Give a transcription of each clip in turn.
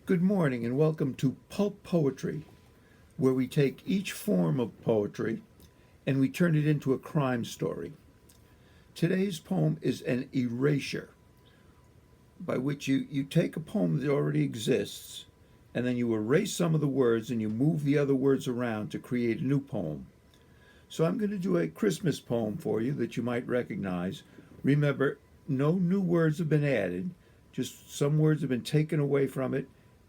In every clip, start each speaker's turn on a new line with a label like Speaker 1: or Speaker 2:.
Speaker 1: Good morning and welcome to Pulp Poetry, where we take each form of poetry and we turn it into a crime story. Today's poem is an erasure, by which you take a poem that already exists and then you erase some of the words and you move the other words around to create a new poem. So I'm going to do a Christmas poem for you that you might recognize. Remember, no new words have been added, just some words have been taken away from it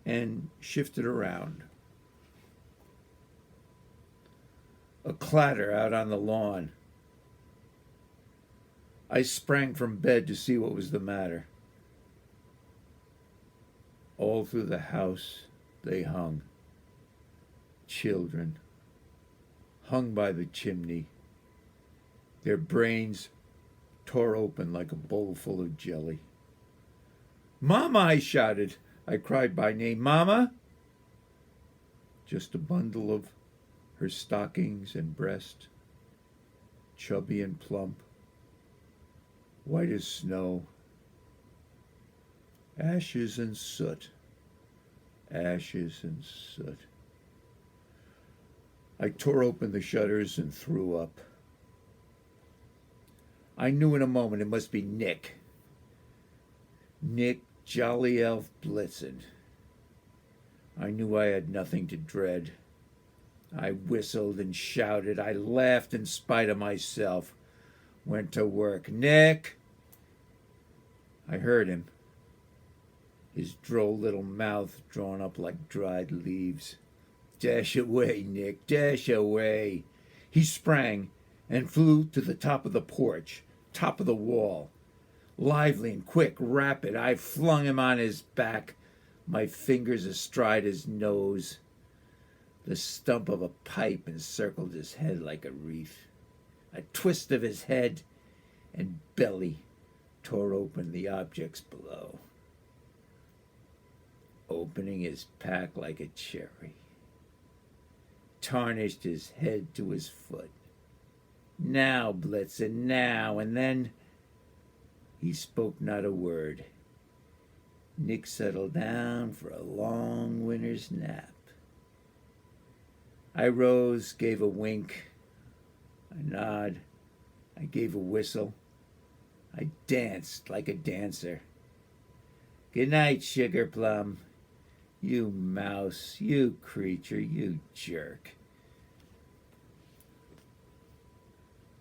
Speaker 1: and shifted around. A clatter out on the lawn. I sprang from bed to see what was the matter. All through the house they hung. Children, hung by the chimney, their brains tore open like a bowl full of jelly. "Mama!" I shouted. I cried by name. "Mama!" Just a bundle of her stockings and breast, chubby and plump, white as snow. Ashes and soot, ashes and soot. I tore open the shutters and threw up. I knew in a moment it must be Nick. Nick Jolly Elf Blitzen. I knew I had nothing to dread. I whistled and shouted. I laughed in spite of myself. Went to work. "Nick!" I heard him, his droll little mouth drawn up like dried leaves. "Dash away, Nick, dash away." He sprang and flew to the top of the porch, top of the wall. Lively and quick, rapid, I flung him on his back, my fingers astride his nose. The stump of a pipe encircled his head like a wreath. A twist of his head and belly tore open the objects below, opening his pack like a cherry. Tarnished his head to his foot. "Now, Blitzen, now," and then he spoke not a word. Nick settled down for a long winter's nap. I rose, gave a wink, a nod, I gave a whistle. I danced like a dancer. "Good night, Sugar Plum. You mouse, you creature, you jerk."